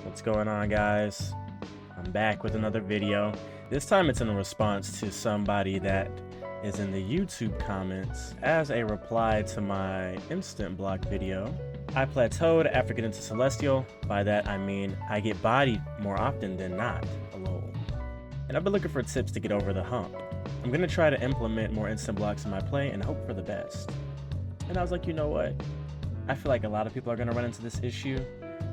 What's going on, guys? I'm back with another video. This time it's in response to somebody that is in the YouTube comments as a reply to my instant block video. I plateaued after getting to Celestial. By that I mean I get bodied more often than not, lol. And I've been looking for tips to get over the hump. I'm gonna try to implement more instant blocks in my play and hope for the best. And I was like, you know what? I feel like a lot of people are gonna run into this issue.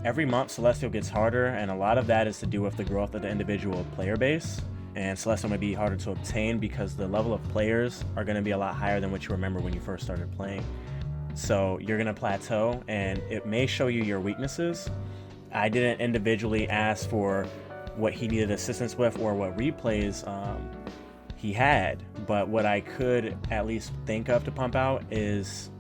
Every month Celestial gets harder, and a lot of that is to do with the growth of the individual player base. And Celestial may be harder to obtain because the level of players are going to be a lot higher than what you remember when you first started playing. So you're going to plateau, and it may show you your weaknesses. I didn't individually ask for what he needed assistance with or what replays he had, but what I could at least think of to pump out is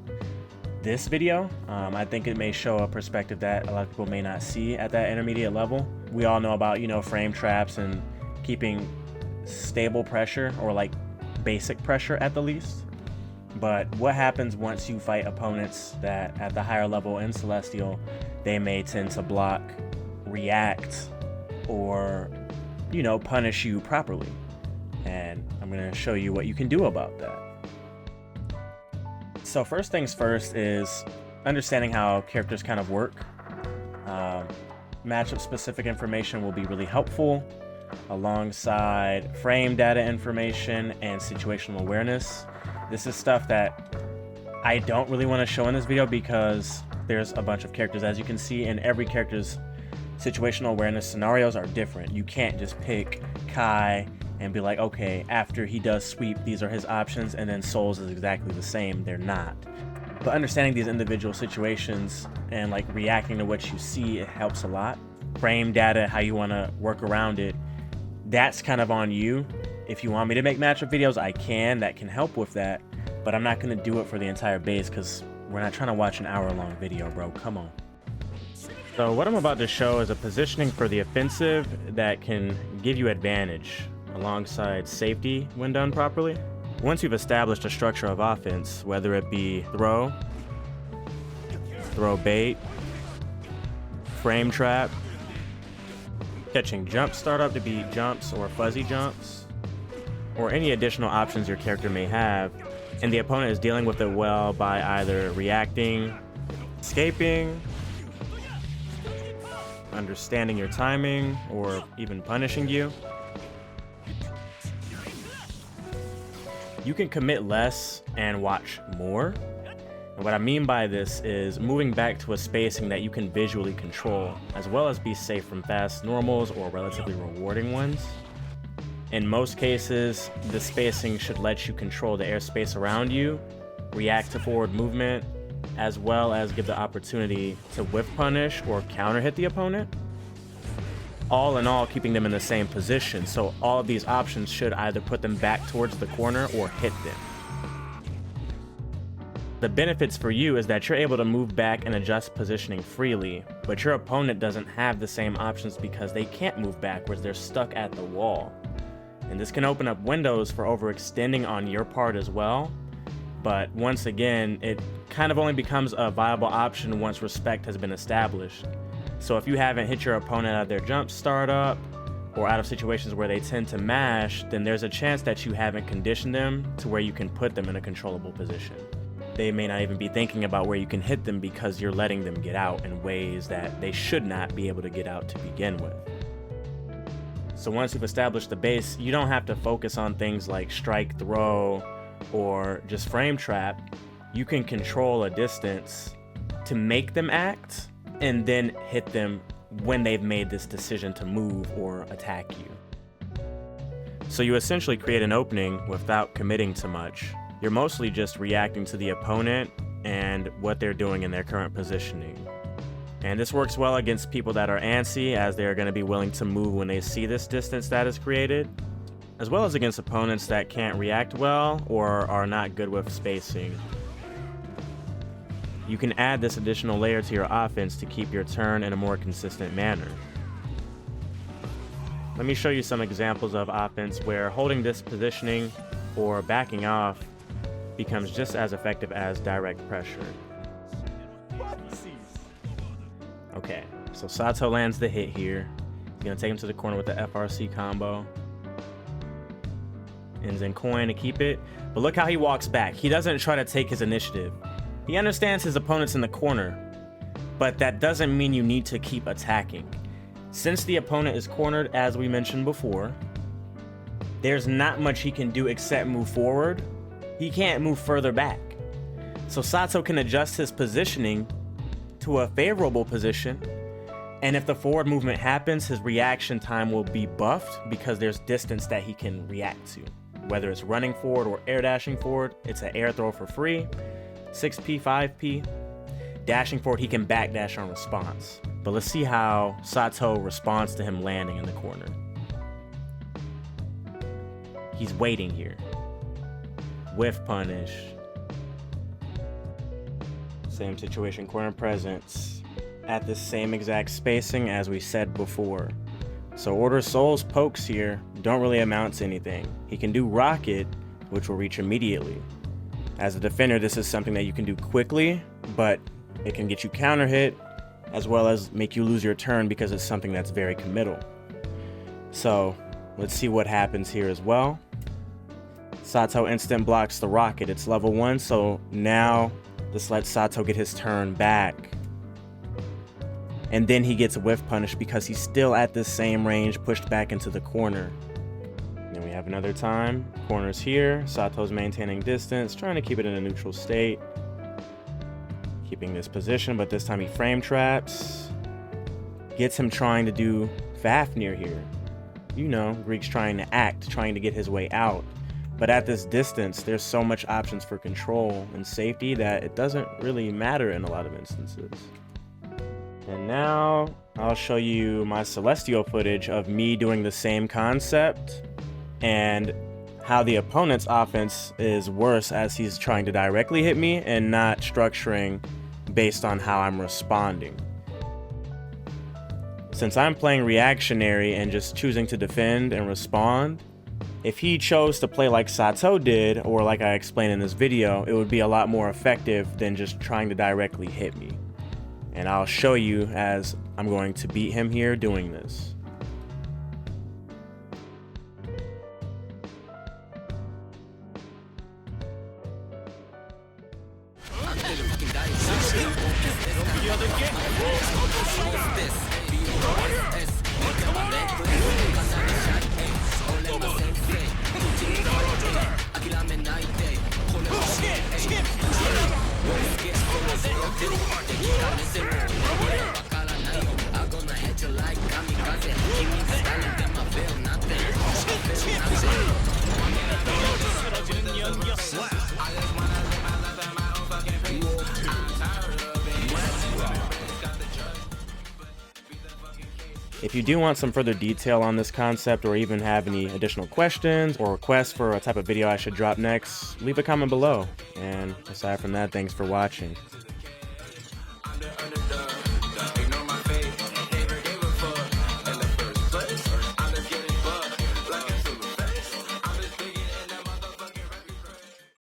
this video. I think it may show a perspective that a lot of people may not see at that intermediate level. We all know about, frame traps and keeping stable pressure, or like basic pressure at the least. But what happens once you fight opponents that at the higher level in Celestial, they may tend to block, react, or punish you properly? And I'm going to show you what you can do about that. So first things first is understanding how characters kind of work. Matchup specific information will be really helpful alongside frame data information and situational awareness. This is stuff that I don't really want to show in this video because there's a bunch of characters, as you can see, and every character's situational awareness scenarios are different. You can't just pick Kai and be like, okay, after he does sweep, these are his options, and then Souls is exactly the same. They're not. But understanding these individual situations and like reacting to what you see, it helps a lot. Frame data, how you want to work around it, that's kind of on you. If you want me to make matchup videos, I can. That can help with that. But I'm not going to do it for the entire base because we're not trying to watch an hour-long video, bro. Come on. So what I'm about to show is a positioning for the offensive that can give you advantage alongside safety when done properly. Once you've established a structure of offense, whether it be throw bait, frame trap, catching jump startup to be jumps or fuzzy jumps, or any additional options your character may have, and the opponent is dealing with it well by either reacting, escaping, understanding your timing, or even punishing you, you can commit less and watch more. And what I mean by this is moving back to a spacing that you can visually control, as well as be safe from fast normals or relatively rewarding ones. In most cases, the spacing should let you control the airspace around you, react to forward movement, as well as give the opportunity to whiff punish or counter hit the opponent. All in all, keeping them in the same position, so all of these options should either put them back towards the corner or hit them. The benefits for you is that you're able to move back and adjust positioning freely, but your opponent doesn't have the same options because they can't move backwards, they're stuck at the wall. And this can open up windows for overextending on your part as well, but once again, it kind of only becomes a viable option once respect has been established. So if you haven't hit your opponent out of their jump startup or out of situations where they tend to mash, then there's a chance that you haven't conditioned them to where you can put them in a controllable position. They may not even be thinking about where you can hit them because you're letting them get out in ways that they should not be able to get out to begin with. So once you've established the base, you don't have to focus on things like strike, throw, or just frame trap. You can control a distance to make them act and then hit them when they've made this decision to move or attack you. So you essentially create an opening without committing to much. You're mostly just reacting to the opponent and what they're doing in their current positioning. And this works well against people that are antsy, as they are going to be willing to move when they see this distance that is created, as well as against opponents that can't react well or are not good with spacing. You can add this additional layer to your offense to keep your turn in a more consistent manner. Let me show you some examples of offense where holding this positioning or backing off becomes just as effective as direct pressure. Okay, So Sato lands the hit here. He's gonna take him to the corner with the FRC combo. Ends in coin to keep it. But look how he walks back. He doesn't try to take his initiative. He understands his opponent's in the corner, but that doesn't mean you need to keep attacking. Since the opponent is cornered, as we mentioned before, there's not much he can do except move forward. He can't move further back. So Sato can adjust his positioning to a favorable position, and if the forward movement happens, his reaction time will be buffed because there's distance that he can react to. Whether it's running forward or air dashing forward, it's an air throw for free, 6p, 5p. Dashing forward, he can backdash on response. But let's see how Sato responds to him landing in the corner. He's waiting here. Whiff punish. Same situation, corner presence. At the same exact spacing as we said before. So Order Soul's pokes here don't really amount to anything. He can do Rocket, which will reach immediately. As a defender, this is something that you can do quickly, but it can get you counter hit, as well as make you lose your turn because it's something that's very committal. So let's see what happens here as well. Sato instant blocks the Rocket. It's level 1, so now this lets Sato get his turn back. And then he gets a whiff punish because he's still at the same range, pushed back into the corner. Then we have another time. Corner's here. Sato's maintaining distance, trying to keep it in a neutral state. Keeping this position, but this time he frame traps. Gets him trying to do Fafnir here. You know, Greek's trying to act, trying to get his way out. But at this distance, there's so much options for control and safety that it doesn't really matter in a lot of instances. And now I'll show you my Celestial footage of me doing the same concept and how the opponent's offense is worse as he's trying to directly hit me and not structuring based on how I'm responding. Since I'm playing reactionary and just choosing to defend and respond, if he chose to play like Sato did, or like I explained in this video, it would be a lot more effective than just trying to directly hit me. And I'll show you as I'm going to beat him here doing this. If you do want some further detail on this concept, or even have any additional questions or requests for a type of video I should drop next, leave a comment below. And aside from that, thanks for watching.